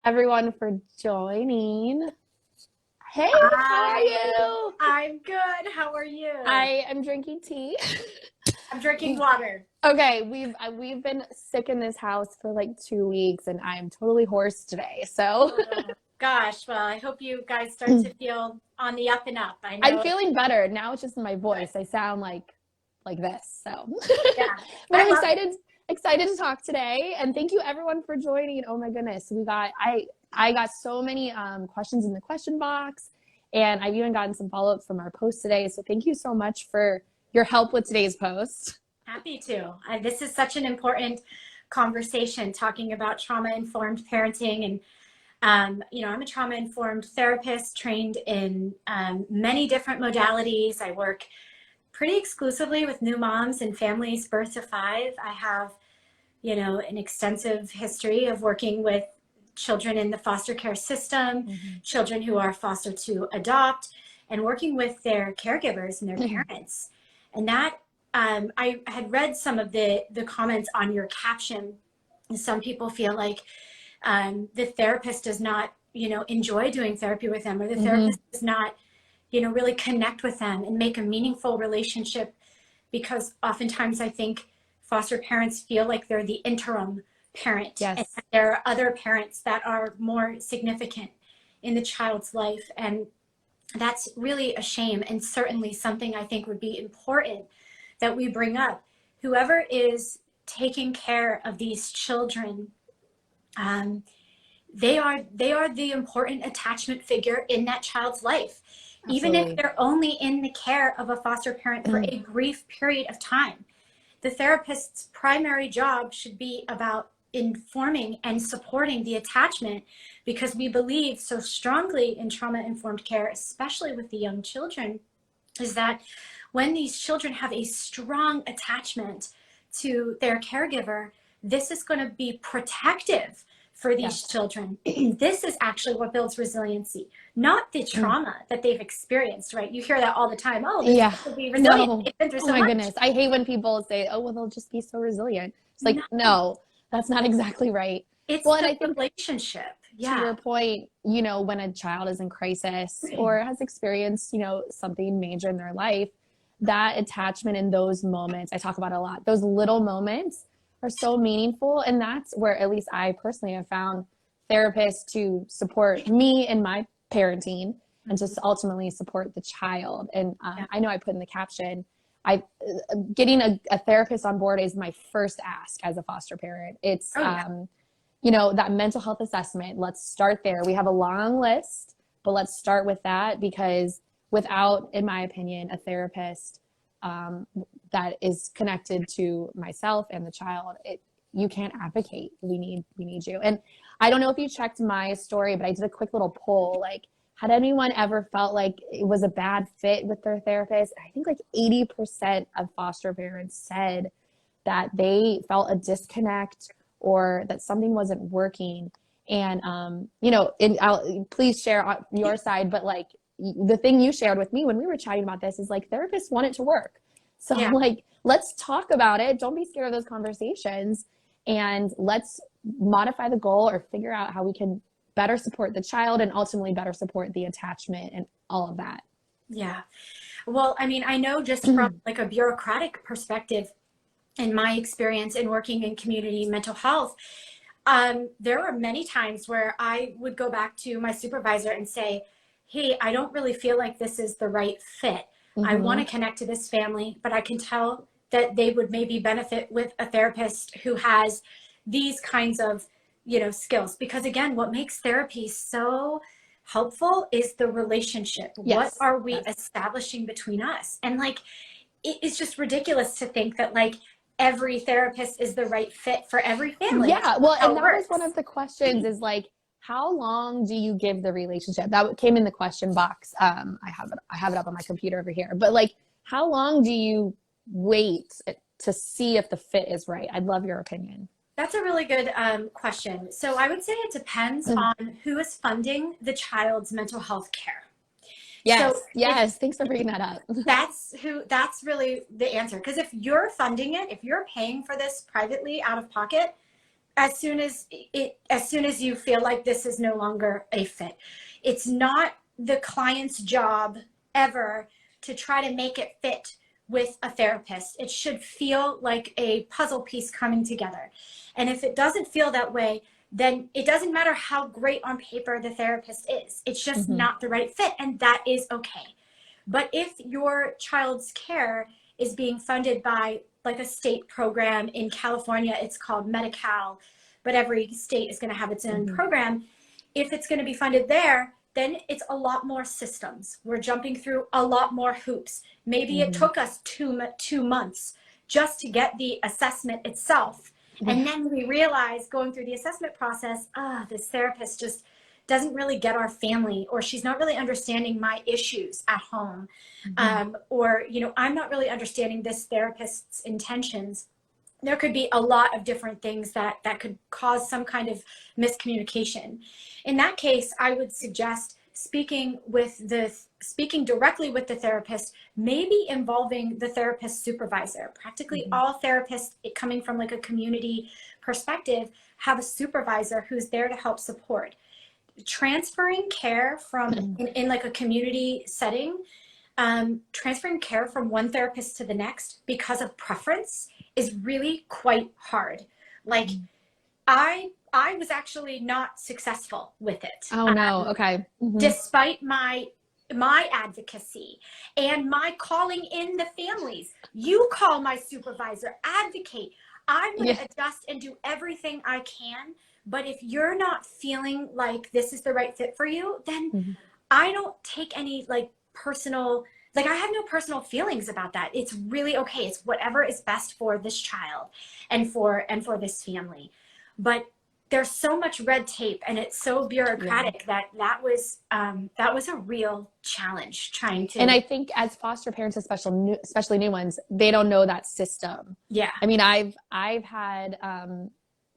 everyone for joining. Hey, how are Hi, you? I'm good. How are you? I am drinking tea. I'm drinking water. Okay, we've been sick in this house for like 2 weeks, and I'm totally hoarse today. So Oh, gosh. Well, I hope you guys start to feel on the up and up. I I'm know. feeling better now. It's just my Good. voice. I sound like this. So, Yeah, but I I'm love it. excited to talk today, and thank you everyone for joining. Oh my goodness, I got so many questions in the question box, and I've even gotten some follow up from our post today. So thank you so much for your help with today's post. Happy to. This is such an important conversation talking about trauma-informed parenting. And, I'm a trauma-informed therapist trained in many different modalities. I work pretty exclusively with new moms and families birth to five. I have an extensive history of working with children in the foster care system, children who are foster to adopt, and working with their caregivers and their parents. And that I had read some of the comments on your caption. Some people feel like the therapist does not, enjoy doing therapy with them, or the Mm-hmm. therapist does not, really connect with them and make a meaningful relationship, because oftentimes I think foster parents feel like they're the interim parent, and Yes. there are other parents that are more significant in the child's life. And that's really a shame, and certainly something I think would be important that we bring up. Whoever is taking care of these children, um, they are the important attachment figure in that child's life, even if Absolutely. they're only in the care of a foster parent for a brief period of time. The therapist's primary job should be about informing and supporting the attachment, because we believe so strongly in trauma-informed care, especially with the young children, is that when these children have a strong attachment to their caregiver, this is going to be protective for these Yes. children. This is actually what builds resiliency, not the trauma that they've experienced, right? You hear that all the time. Oh, this Yeah. kid will be resilient. No. They've been through Oh so my much. goodness. I hate when people say, "Oh, well, they'll just be so resilient." It's like, No, no, that's not exactly right. it's Well, and the I think relationship. to Yeah. your point, when a child is in crisis or has experienced, something major in their life, that attachment in those moments, I talk about a lot. Those little moments are so meaningful. And that's where at least I personally have found therapists to support me in my parenting and to Mhm. ultimately support the child. And Yeah. I know I put in the caption, I getting a therapist on board is my first ask as a foster parent. It's Oh, yeah. that mental health assessment. Let's start there. We have a long list, but let's start with that, because without, in my opinion, a therapist that is connected to myself and the child, you can't advocate. We need you. And I don't know if you checked my story, but I did a quick little poll. Like, had anyone ever felt like it was a bad fit with their therapist? I think like 80% of foster parents said that they felt a disconnect or that something wasn't working. And please share on your side, but like the thing you shared with me when we were chatting about this is like therapists want it to work. So Yeah. like let's talk about it. Don't be scared of those conversations, and let's modify the goal or figure out how we can better support the child and ultimately better support the attachment and all of that. Yeah. Well, I mean, I know just from like a bureaucratic perspective, in my experience in working in community mental health, there were many times where I would go back to my supervisor and say, hey, I don't really feel like this is the right fit. I want Mm-hmm. to connect to this family, but I can tell that they would maybe benefit with a therapist who has these kinds of, skills. Because again, what makes therapy so helpful is the relationship. What Yes. are we Yes. establishing between us? And like, it's just ridiculous to think that like every therapist is the right fit for every family. That's Yeah, not well, how and it that was one works. of the questions is like, how long do you give the relationship? That came in the question box. I have it up on my computer over here. But like, how long do you wait to see if the fit is right? I'd love your opinion. That's a really good question. So I would say it depends on who is funding the child's mental health care. So Yes, if yes. Thanks for bringing that up. that's really the answer. Because if you're funding it, if you're paying for this privately out of pocket, as soon as you feel like this is no longer a fit. It's not the client's job ever to try to make it fit with a therapist. It should feel like a puzzle piece coming together. And if it doesn't feel that way, then it doesn't matter how great on paper the therapist is. It's just not the right fit, and that is okay. But if your child's care is being funded by like a state program in California, it's called Medi-Cal, but every state is going to have its own program. If it's going to be funded there, then it's a lot more systems. We're jumping through a lot more hoops. Maybe it took us 2 months just to get the assessment itself. And then we realize going through the assessment process, this therapist just doesn't really get our family, or she's not really understanding my issues at home. Or, you know, I'm not really understanding this therapist's intentions. There could be a lot of different things that could cause some kind of miscommunication. In that case, I would suggest speaking directly with the therapist, maybe involving the therapist supervisor. Practically all therapists, coming from like a community perspective, have a supervisor who's there to help support. Transferring care from in like a community setting, transferring care from one therapist to the next because of preference is really quite hard. Like I was actually not successful with it. Oh no. Okay. Despite my advocacy and my calling in the families. You call my supervisor, advocate. I'm going to adjust and do everything I can. But if you're not feeling like this is the right fit for you, then I don't take any like personal, like I have no personal feelings about that. It's really okay. It's whatever is best for this child and for this family. But there's so much red tape and it's so bureaucratic that was a real challenge trying to. And I think as foster parents, especially new ones, they don't know that system. Yeah. I mean, I've had,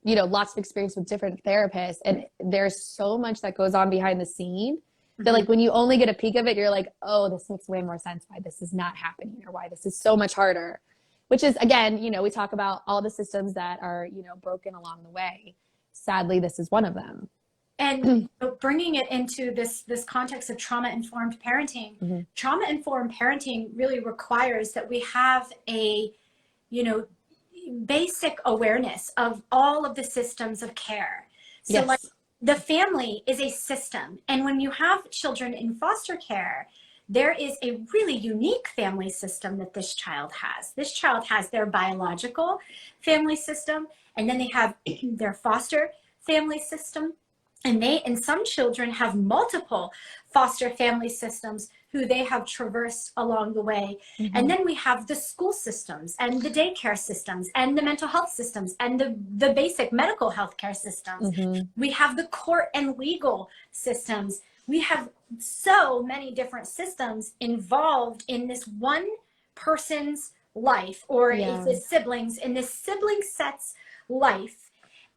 you know, lots of experience with different therapists, and there's so much that goes on behind the scene that like when you only get a peek of it, you're like, oh, this makes way more sense why this is not happening or why this is so much harder, which is, again, you know, we talk about all the systems that are, you know, broken along the way. Sadly, this is one of them. And bringing it into this context of trauma-informed parenting, trauma-informed parenting really requires that we have a, you know, basic awareness of all of the systems of care. So like the family is a system. And when you have children in foster care, there is a really unique family system that this child has. This child has their biological family system, and then they have their foster family system. And some children have multiple foster family systems who they have traversed along the way. And then we have the school systems and the daycare systems and the mental health systems and the basic medical health care systems. We have the court and legal systems. We have so many different systems involved in this one person's life, or if it's siblings, in this sibling set's life.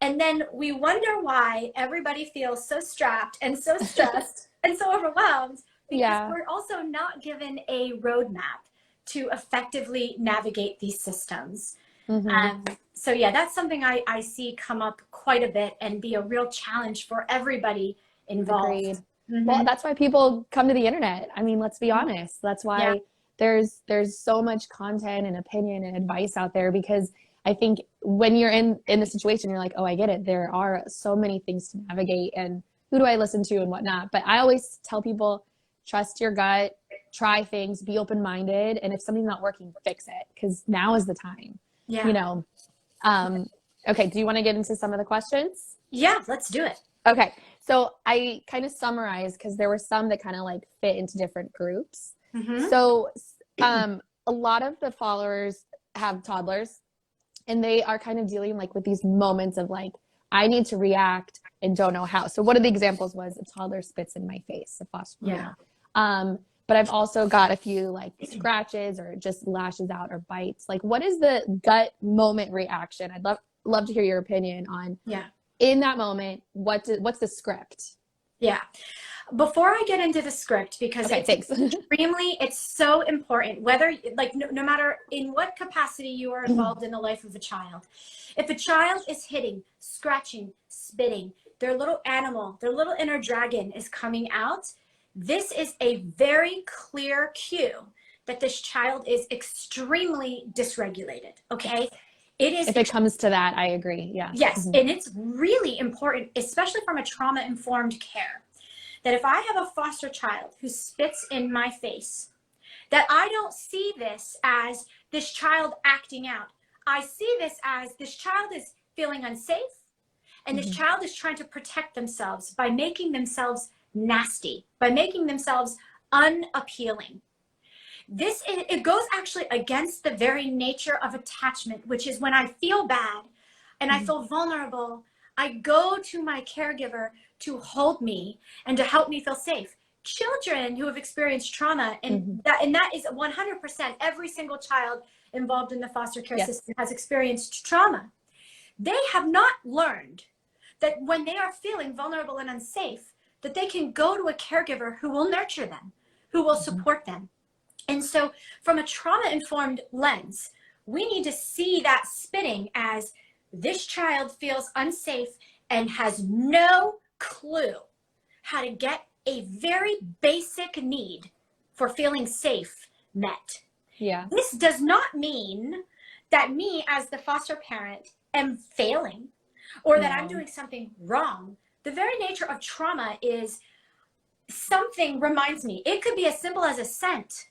And then we wonder why everybody feels so strapped and so stressed and so overwhelmed, because we're also not given a roadmap to effectively navigate these systems. So yeah, that's something I see come up quite a bit and be a real challenge for everybody involved. Agreed. Well, that's why people come to the internet. I mean, let's be honest. That's why there's so much content and opinion and advice out there, because I think when you're in the situation, you're like, oh, I get it. There are so many things to navigate, and who do I listen to and whatnot. But I always tell people, trust your gut, try things, be open-minded. And if something's not working, fix it, because now is the time, you know? Okay. Do you want to get into some of the questions? Yeah, let's do it. Okay. So I kind of summarized, because there were some that kind of like fit into different groups. So a lot of the followers have toddlers, and they are kind of dealing like with these moments of like, I need to react and don't know how. So one of the examples was a toddler spits in my face, a foster mom. But I've also got a few like scratches or just lashes out or bites. Like, what is the gut moment reaction? I'd love to hear your opinion on in that moment, what's the script? Yeah. Before I get into the script, because Okay, thanks. it's so important, whether like no matter in what capacity you are involved in the life of a child. If a child is hitting, scratching, spitting, their little animal, their little inner dragon is coming out, this is a very clear cue that this child is extremely dysregulated. Okay. It is. If it comes to that, I agree. Yeah. Yes. And it's really important, especially from a trauma informed care, that if I have a foster child who spits in my face, that I don't see this as this child acting out. I see this as this child is feeling unsafe, and this child is trying to protect themselves by making themselves nasty, by making themselves unappealing. It goes actually against the very nature of attachment, which is when I feel bad and I feel vulnerable, I go to my caregiver to hold me and to help me feel safe. Children who have experienced trauma, and that is 100%, every single child involved in the foster care system has experienced trauma. They have not learned that when they are feeling vulnerable and unsafe, that they can go to a caregiver who will nurture them, who will support them. And so from a trauma-informed lens, we need to see that spitting as this child feels unsafe and has no clue how to get a very basic need for feeling safe met. Yeah. This does not mean that me as the foster parent am failing or that I'm doing something wrong. The very nature of trauma is something reminds me. It could be as simple as a scent,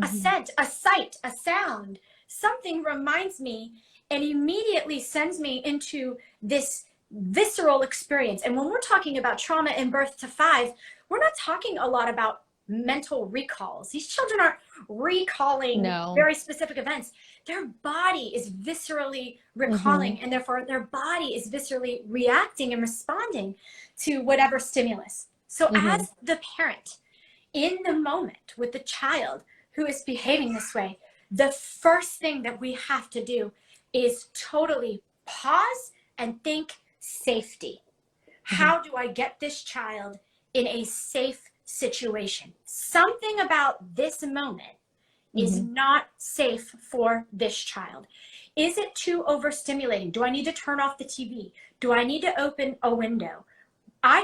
a sight, a sound. Something reminds me and immediately sends me into this visceral experience. And when we're talking about trauma in birth to 5, we're not talking a lot about mental recalls. These children aren't recalling very specific events. Their body is viscerally recalling, and therefore their body is viscerally reacting and responding to whatever stimulus. So as the parent in the moment with the child who is behaving this way, the first thing that we have to do is totally pause and think safety. How do I get this child in a safe situation? Something about this moment is not safe for this child. Is it too overstimulating? Do I need to turn off the TV? Do I need to open a window?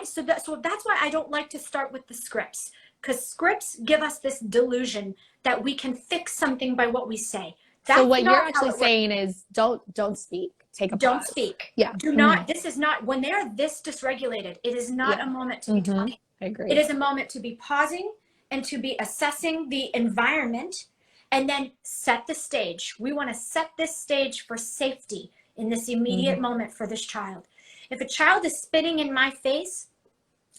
So that's why I don't like to start with the scripts, because scripts give us this delusion that we can fix something by what we say. That's so what you're actually saying is don't speak. Take a pause. Don't speak. Yeah. Do not. This is not, when they are this dysregulated, it is not a moment to be talking. I agree. It is a moment to be pausing and to be assessing the environment and then set the stage. We want to set this stage for safety in this immediate moment for this child. If a child is spitting in my face,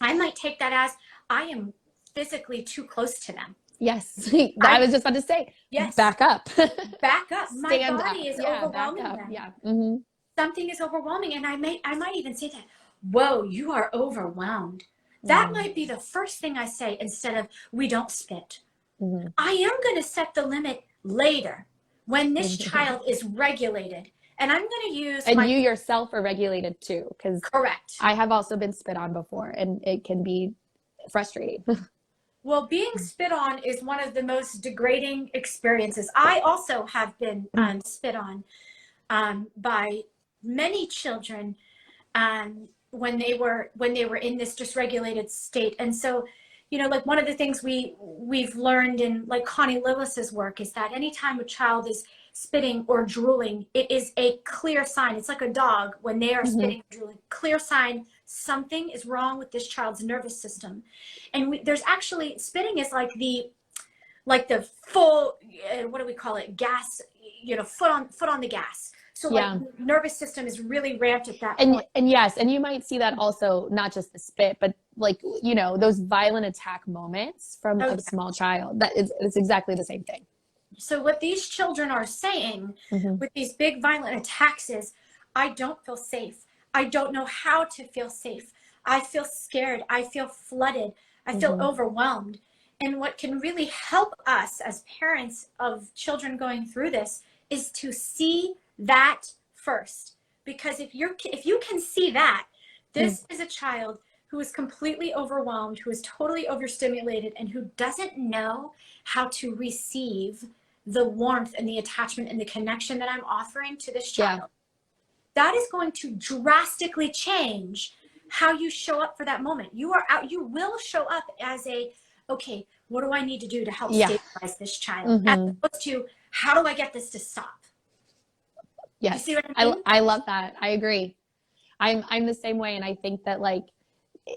I might take that as I am physically too close to them. Yes. I was just about to say, back up. Back up. My body is overwhelming them. Yeah. Something is overwhelming. And I might even say that, whoa, you are overwhelmed. That might be the first thing I say instead of we don't spit. I am going to set the limit later when this child is regulated. And I'm going to use you yourself are regulated too, because correct. I have also been spit on before, and it can be frustrating. Well, being spit on is one of the most degrading experiences. I also have been spit on by many children when they were in this dysregulated state. And so, you know, like one of the things we've learned in like Connie Lillis's work is that anytime a child is spitting or drooling, it is a clear sign. It's like a dog when they are spitting or drooling. Clear sign something is wrong with this child's nervous system. And there's actually, spitting is like the full, what do we call it? Gas, you know, foot on the gas. So like nervous system is really ramped at that point. And yes, and you might see that also, not just the spit, but like, you know, those violent attack moments from a small child. It's exactly the same thing. So what these children are saying with these big violent attacks is, I don't feel safe. I don't know how to feel safe. I feel scared. I feel flooded. I feel overwhelmed. And what can really help us as parents of children going through this is to see that first. Because if you can see that, this is a child who is completely overwhelmed, who is totally overstimulated, and who doesn't know how to receive the warmth and the attachment and the connection that I'm offering to this child, that is going to drastically change how you show up for that moment. You will show up as okay, what do I need to do to help stabilize this child? As opposed to, how do I get this to stop? Yes. You see what I mean? I love that. I agree. I'm the same way. And I think that like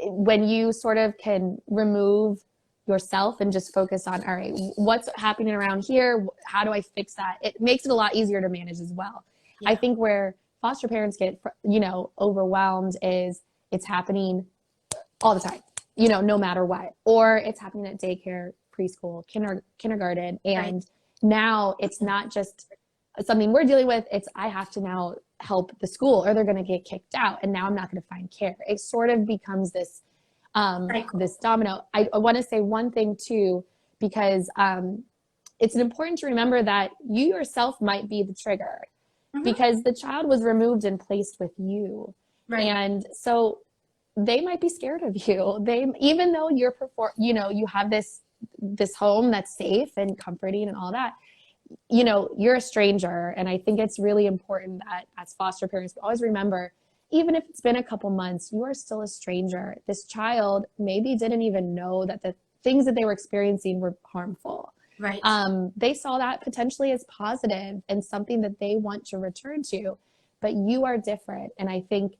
when you sort of can remove yourself and just focus on, all right, what's happening around here? How do I fix that? It makes it a lot easier to manage as well. I think where foster parents get, overwhelmed is it's happening all the time, no matter what, or it's happening at daycare, preschool, kindergarten. And now it's not just something we're dealing with. It's, I have to now help the school or they're going to get kicked out. And now I'm not going to find care. It sort of becomes this, this domino. I want to say one thing too, because it's important to remember that you yourself might be the trigger because the child was removed and placed with you. And so they might be scared of you. Even though you're you have this home that's safe and comforting and all that, you're a stranger. And I think it's really important that as foster parents, we always remember, even if it's been a couple months, you are still a stranger. This child maybe didn't even know that the things that they were experiencing were harmful. They saw that potentially as positive and something that they want to return to, but you are different. And I think,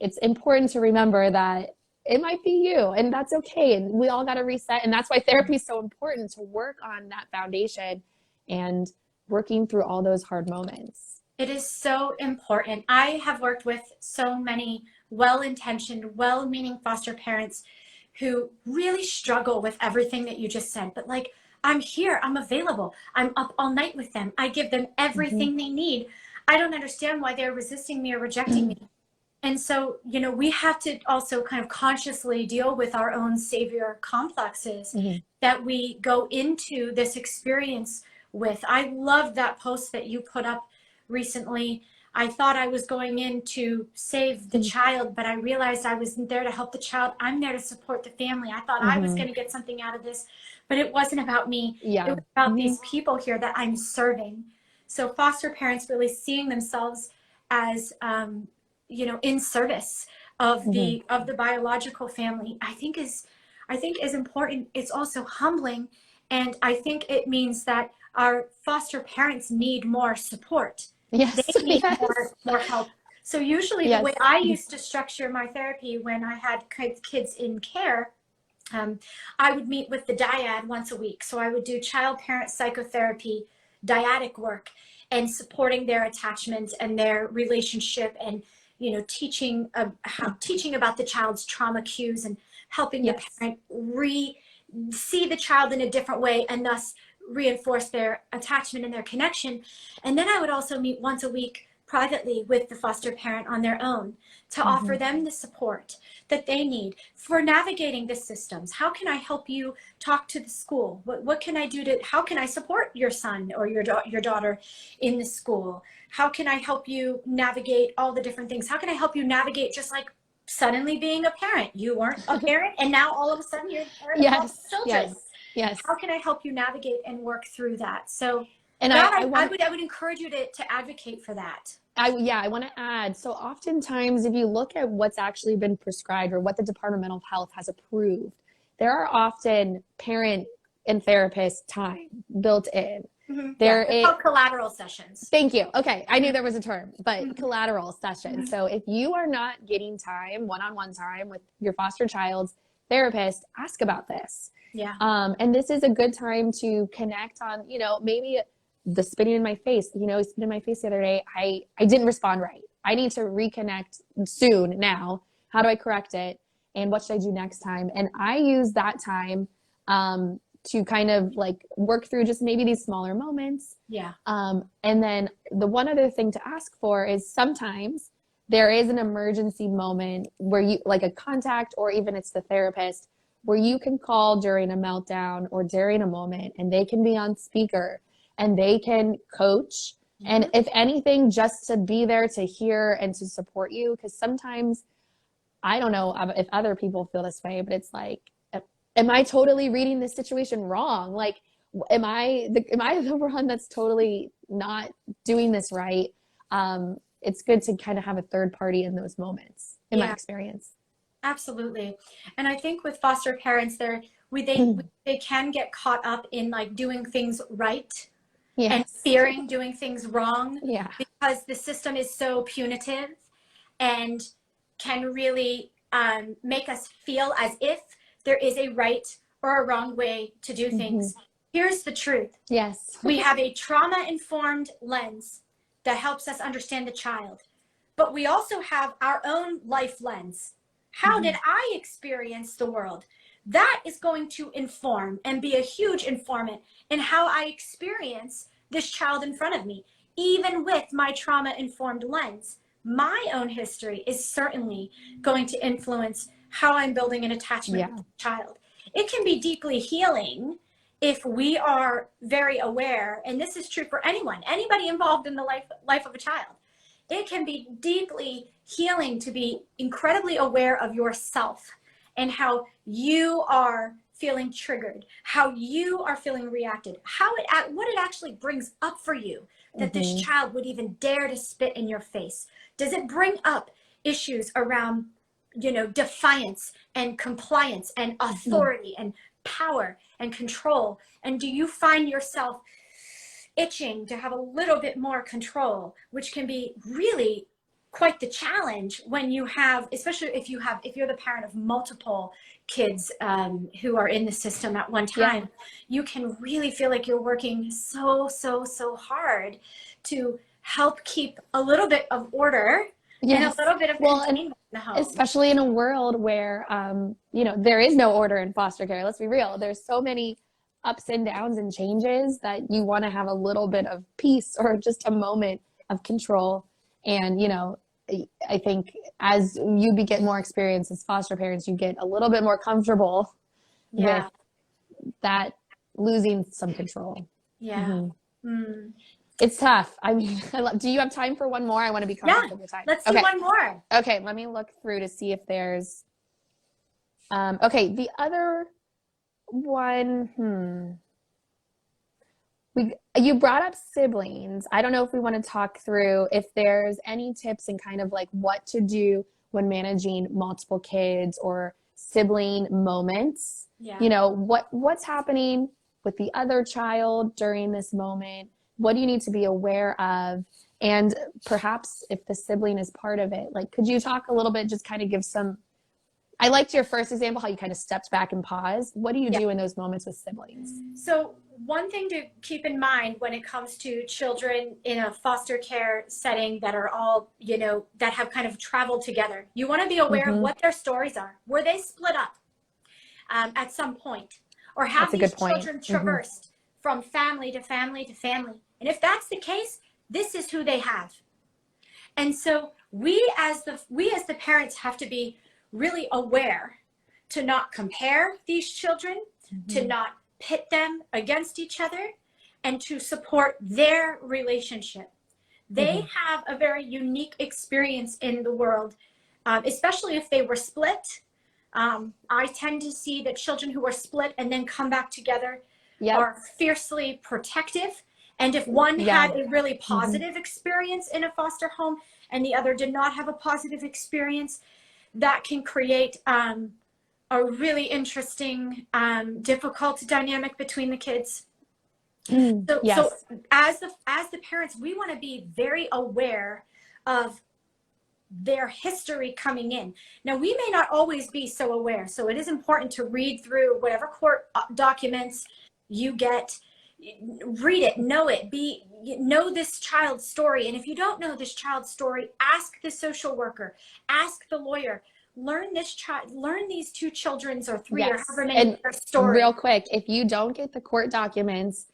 it's important to remember that it might be you and that's okay. And we all got to reset. And that's why therapy is so important, to work on that foundation and working through all those hard moments. It is so important. I have worked with so many well-intentioned, well-meaning foster parents who really struggle with everything that you just said. But like, I'm here, I'm available, I'm up all night with them, I give them everything they need. I don't understand why they're resisting me or rejecting me. And so, we have to also kind of consciously deal with our own savior complexes that we go into this experience with. I loved that post that you put up recently. I thought I was going in to save the child, but I realized I wasn't there to help the child. I'm there to support the family. I thought I was going to get something out of this, but it wasn't about me. It was about these people here that I'm serving. So foster parents really seeing themselves as, in service of the biological family, I think is important. It's also humbling. And I think it means that our foster parents need more support. They need more help. So usually the way I used to structure my therapy when I had kids in care, I would meet with the dyad once a week. So I would do child-parent psychotherapy, dyadic work, and supporting their attachment and their relationship, and teaching about the child's trauma cues and helping the parent see the child in a different way and thus reinforce their attachment and their connection. And then I would also meet once a week privately with the foster parent on their own to offer them the support that they need for navigating the systems. How can I help you talk to the school? What can I do how can I support your son or your daughter in the school? How can I help you navigate all the different things? How can I help you navigate just like suddenly being a parent? You weren't a parent and now all of a sudden you're a parent of all children. Yes. How can I help you navigate and work through that? So and I would encourage you to advocate for that. I want to add, so oftentimes if you look at what's actually been prescribed or what the Department of Health has approved, there are often parent and therapist time built in. They're called collateral sessions. Thank you. Okay. I knew there was a term, but collateral sessions. So if you are not getting time, one-on-one time with your foster child's therapist, ask about this. And this is a good time to connect on, maybe the spitting in my face, spit in my face the other day. I didn't respond right. I need to reconnect soon now. How do I correct it? And what should I do next time? And I use that time to kind of like work through just maybe these smaller moments. And then the one other thing to ask for is sometimes there is an emergency moment where you, like a contact, or even it's the therapist, where you can call during a meltdown or during a moment, and they can be on speaker and they can coach. And if anything, just to be there to hear and to support you. Because sometimes I don't know if other people feel this way, but it's like, am I totally reading this situation wrong? Like, am I the one that's totally not doing this right? It's good to kind of have a third party in those moments, in my Yeah, experience. absolutely. And I think with foster parents, they can get caught up in like doing things right and Yes. fearing doing things wrong Yeah. because the system is so punitive and can really make us feel as if there is a right or a wrong way to do Hmm. things. Here's the truth. Yes. We have a trauma-informed lens that helps us understand the child, but we also have our own life lens. How Hmm. did I experience the world? That is going to inform and be a huge informant in how I experience this child in front of me. Even with my trauma-informed lens, my own history is certainly going to influence how I'm building an attachment with Yeah. the child. It can be deeply healing if we are very aware, and this is true for anyone, anybody involved in the life of a child. It can be deeply healing to be incredibly aware of yourself and how you are feeling triggered, how you are feeling reacted, what it actually brings up for you that this Hmm. child would even dare to spit in your face. Does it bring up issues around, defiance and compliance and Hmm. authority and power and control? And do you find yourself itching to have a little bit more control, which can be really quite the challenge when you have, especially if you're the parent of multiple kids who are in the system at one Yeah. time. You can really feel like you're working so hard to help keep a little bit of order and a Yes. little bit of Well, and containment in the home. especially in a world where, there is no order in foster care. Let's be real. There's so many ups and downs and changes that you want to have a little bit of peace or just a moment of control. And, I think as you get more experience as foster parents, you get a little bit more comfortable with Yeah. that losing some control. Yeah. Hmm. Mm. It's tough. I mean, do you have time for one more? I want to be Yeah, conscious of your time. let's do Okay. one more. Okay. Let me look through to see if there's, okay. The other one, you brought up siblings. I don't know if we want to talk through if there's any tips and kind of like what to do when managing multiple kids or sibling moments. Yeah. What's happening with the other child during this moment? What do you need to be aware of? And perhaps if the sibling is part of it, like, could you talk a little bit, just kind of give some. I liked your first example, how you kind of stepped back and paused. What do you Yeah. do in those moments with siblings? So one thing to keep in mind when it comes to children in a foster care setting that are all, that have kind of traveled together, you want to be aware of Mm-hmm. what their stories are. Were they split up at some point? Or have That's a these good point. children Mm-hmm. traversed from family to family to family? And if that's the case, this is who they have. And so we as the parents have to be really aware to not compare these children, to Mm-hmm. not pit them against each other, and to support their relationship. They Mm-hmm. have a very unique experience in the world, especially if they were split. I tend to see that children who are split and then come back together Yep. are fiercely protective. And if one Yeah. had a really Mm-hmm. positive experience in a foster home and the other did not have a positive experience, that can create a really interesting, difficult dynamic between the kids. So Yes. as the parents, we want to be very aware of their history coming in. Now, we may not always be so aware, so it is important to read through whatever court documents you get. Read it, know this child's story. And if you don't know this child's story, ask the social worker, ask the lawyer. Learn these two children's or three or Yes. however many And their story. real quick, if you don't get the court documents,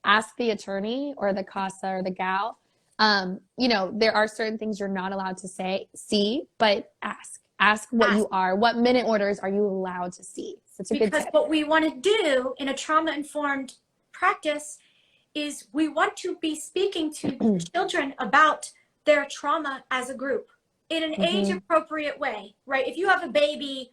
ask the attorney or the CASA or the gal. There are certain things you're not allowed to see, but ask. Ask Ask. what minute orders are you allowed to see? So it's a good Because tip. what we want to do in a trauma-informed practice is we want to be speaking to children about their trauma as a group. in an age appropriate way, right? If you have a baby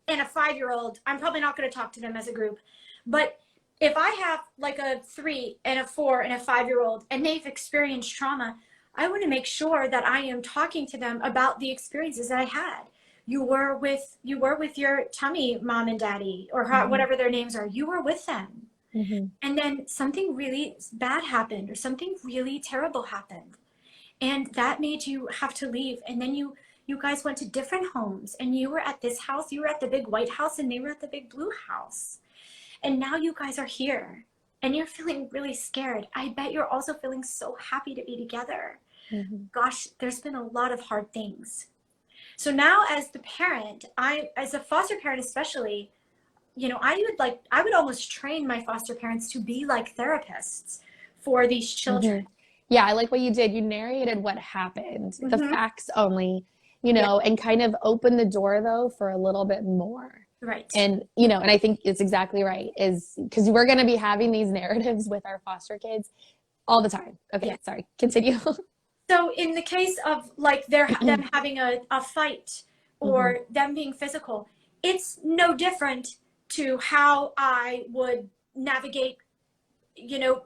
and a 5-year-old, I'm probably not going to talk to them as a group. But if I have like a 3 and a 4 and a 5-year-old and they've experienced trauma, I want to make sure that I am talking to them about the experiences that I had. You were with your tummy mom and daddy, or whatever their names are. You were with them. And then something really bad happened, or something really terrible happened. And that made you have to leave. And then you guys went to different homes, and you were at this house, you were at the big white house, and they were at the big blue house. And now you guys are here, and you're feeling really scared. I bet you're also feeling so happy to be together. Gosh, there's been a lot of hard things. So now as the parent, as a foster parent especially, you know, I would almost train my foster parents to be like therapists for these children. Yeah, I like what you did. You narrated what happened, the facts only, you know, and kind of opened the door though for a little bit more. Right. And, you know, and I think it's exactly right, is because we're going to be having these narratives with our foster kids all the time. Okay, sorry, continue. So in the case of like them having a fight or them being physical, it's no different to how I would navigate, you know,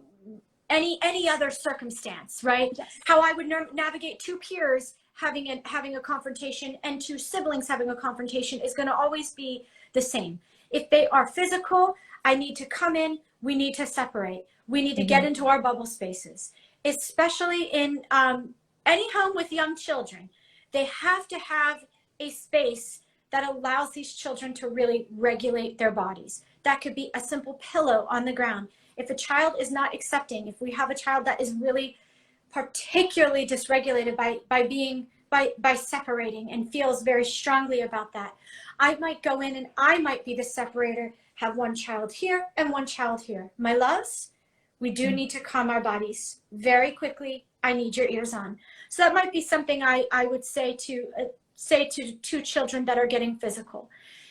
any other circumstance, right? Yes. How I would navigate 2 peers having a confrontation and 2 siblings having a confrontation is going to always be the same. If they are physical, I need to come in, we need to separate. We need to get into our bubble spaces, especially in any home with young children. They have to have a space that allows these children to really regulate their bodies. That could be a simple pillow on the ground. If a child is not accepting, if we have a child that is really particularly dysregulated by separating and feels very strongly about that, I might go in and I might be the separator, have one child here and one child here. My loves, we do need to calm our bodies very quickly. I need your ears on. So that might be something I would say to 2 children that are getting physical.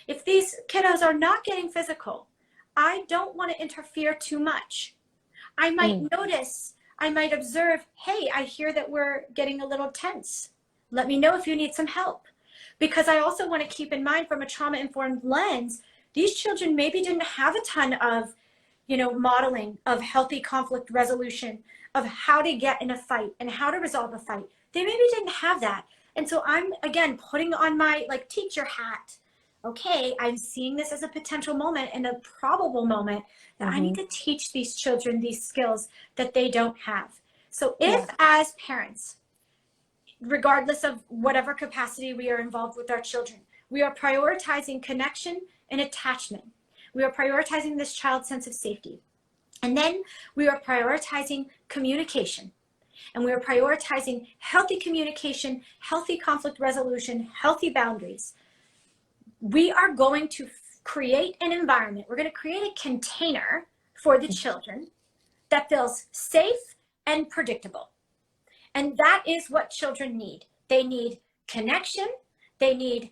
If these kiddos are not getting physical, I don't want to interfere too much. I might notice, I might observe, hey, I hear that we're getting a little tense. Let me know if you need some help. Because I also want to keep in mind, from a trauma-informed lens, these children maybe didn't have a ton of, you know, modeling of healthy conflict resolution, of how to get in a fight and how to resolve a fight. They maybe didn't have that. And so I'm, again, putting on my like teacher hat. Okay, I'm seeing this as a potential moment and a probable moment that I need to teach these children these skills that they don't have. So if as parents, regardless of whatever capacity we are involved with our children, we are prioritizing connection and attachment. We are prioritizing this child's sense of safety. And then we are prioritizing communication. And we are prioritizing healthy communication, healthy conflict resolution, healthy boundaries. We are going to create an environment. We're going to create a container for the children that feels safe and predictable. And that is what children need. They need connection, they need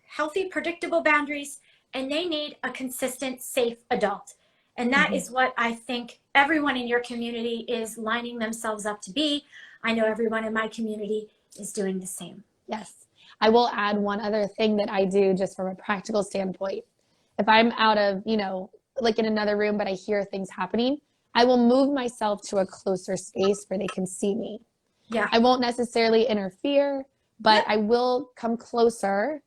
healthy, predictable boundaries, and they need a consistent, safe adult. And that is what I think everyone in your community is lining themselves up to be. I know everyone in my community is doing the same. Yes. I will add one other thing that I do just from a practical standpoint. If I'm out of, you know, like in another room, but I hear things happening, I will move myself to a closer space where they can see me. Yeah. I won't necessarily interfere, but I will come closer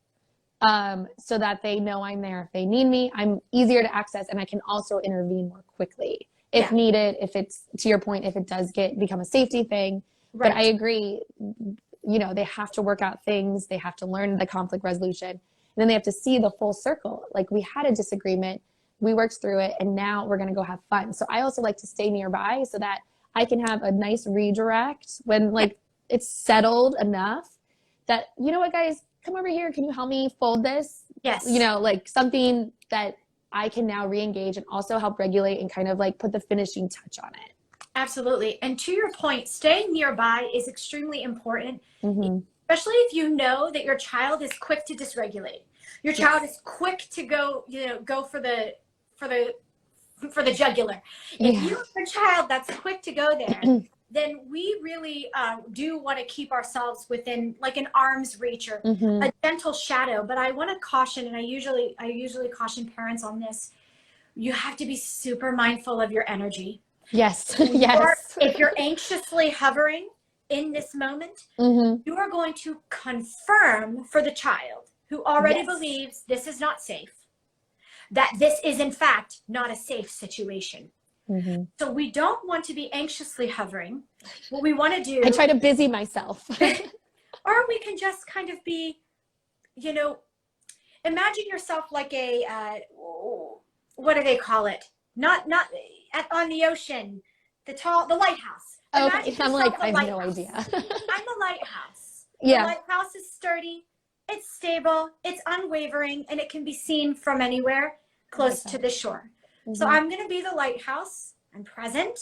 so that they know I'm there. If they need me, I'm easier to access, and I can also intervene more quickly if needed, if it's, to your point, if it does become a safety thing. Right. But I agree, you know, they have to work out things. They have to learn the conflict resolution. And then they have to see the full circle. Like, we had a disagreement, we worked through it, and now we're going to go have fun. So I also like to stay nearby so that I can have a nice redirect when like it's settled enough that, you know what, guys, come over here. Can you help me fold this? Yes. You know, like something that I can now re-engage and also help regulate and kind of like put the finishing touch on it. Absolutely. And to your point, staying nearby is extremely important, especially if you know that your child is quick to dysregulate. Your child is quick to go, you know, go for the jugular. If you have a child that's quick to go there, then we really do want to keep ourselves within like an arm's reach or a gentle shadow. But I want to caution, and I usually caution parents on this. You have to be super mindful of your energy. Yes. Yes. If you're anxiously hovering in this moment, you are going to confirm for the child who already believes this is not safe, that this is in fact not a safe situation. So we don't want to be anxiously hovering. What we want to do, I try to busy myself. or we can just kind of be, you know, imagine yourself like a, what do they call it? Not on the ocean, the lighthouse. Okay, I'm like, I have no idea. I'm a lighthouse. Yeah. The lighthouse is sturdy, it's stable, it's unwavering, and it can be seen from anywhere close to the shore. So I'm going to be the lighthouse. I'm present.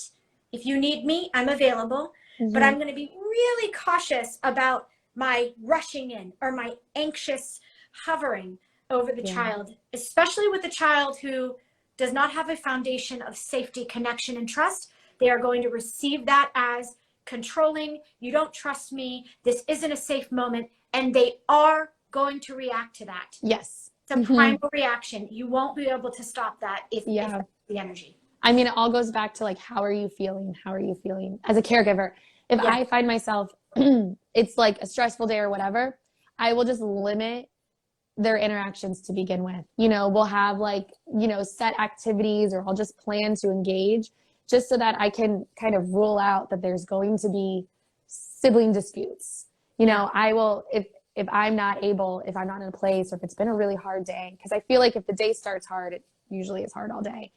If you need me, I'm available. But I'm going to be really cautious about my rushing in or my anxious hovering over the child, especially with a child who does not have a foundation of safety, connection, and trust. They are going to receive that as controlling. You don't trust me. This isn't a safe moment. And they are going to react to that. Yes. It's a primal reaction. You won't be able to stop that if that's the energy. I mean, it all goes back to like, how are you feeling? How are you feeling as a caregiver? If I find myself, it's like a stressful day or whatever, I will just limit their interactions to begin with. You know, we'll have like, you know, set activities, or I'll just plan to engage just so that I can kind of rule out that there's going to be sibling disputes. You know, I will, if I'm not able, if I'm not in a place, or if it's been a really hard day, because I feel like if the day starts hard, it usually is hard all day,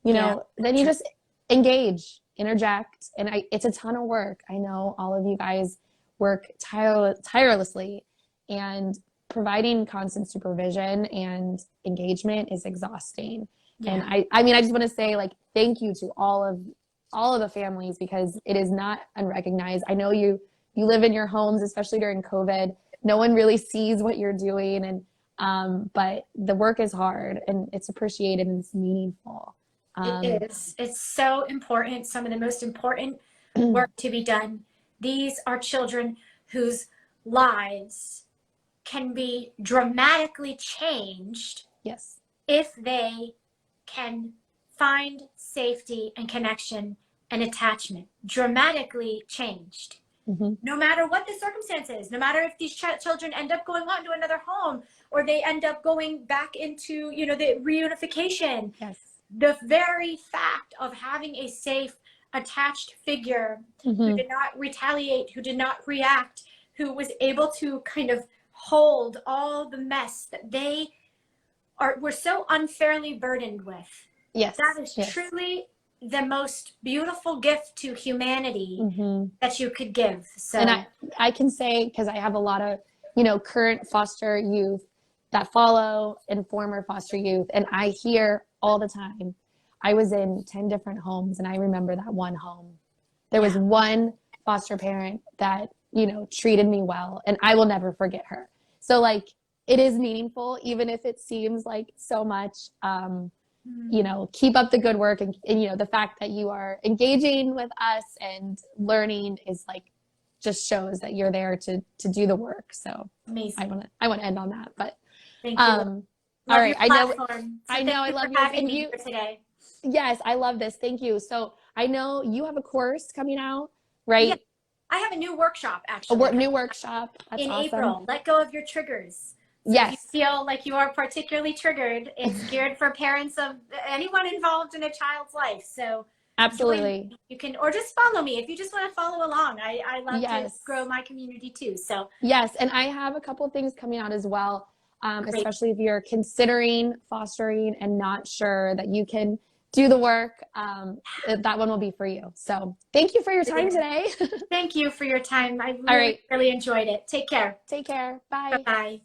you know, then you just engage, interject. And it's a ton of work. I know all of you guys work tirelessly, and providing constant supervision and engagement is exhausting. And I mean, I just want to say, like, thank you to all of the families, because it is not unrecognized. I know you live in your homes, especially during COVID. No one really sees what you're doing, and but the work is hard, and it's appreciated, and it's meaningful. It is. It's so important. Some of the most important work to be done. These are children whose lives can be dramatically changed if they can find safety and connection and attachment. Dramatically changed. No matter what the circumstances, no matter if these children end up going on to another home, or they end up going back into, you know, the reunification. The very fact of having a safe, attached figure who did not retaliate, who did not react, who was able to kind of hold all the mess that they were so unfairly burdened with. That is truly the most beautiful gift to humanity that you could give. So, and I can say, because I have a lot of, you know, current foster youth that follow and former foster youth, and I hear all the time, I was in 10 different homes, and I remember that one home. There was one foster parent that, you know, treated me well, and I will never forget her. So like, it is meaningful, even if it seems like so much. You know, keep up the good work, and you know, the fact that you are engaging with us and learning is like, just shows that you're there to do the work. So amazing. I want to end on that, but thank you. All right. I know I love you. Having me here today. Yes, I love this. Thank you. So I know you have a course coming out, right? Yeah. I have a new workshop, actually. A new workshop. That's in awesome. April. Let go of your triggers. So if you feel like you are particularly triggered, it's geared for parents of anyone involved in a child's life. So absolutely, you can, or just follow me if you just want to follow along. I love to grow my community too. So yes, and I have a couple of things coming out as well, especially if you're considering fostering and not sure that you can do the work. That one will be for you. So thank you for your time today. Thank you for your time. I really enjoyed it. Take care. Take care. Bye. Bye.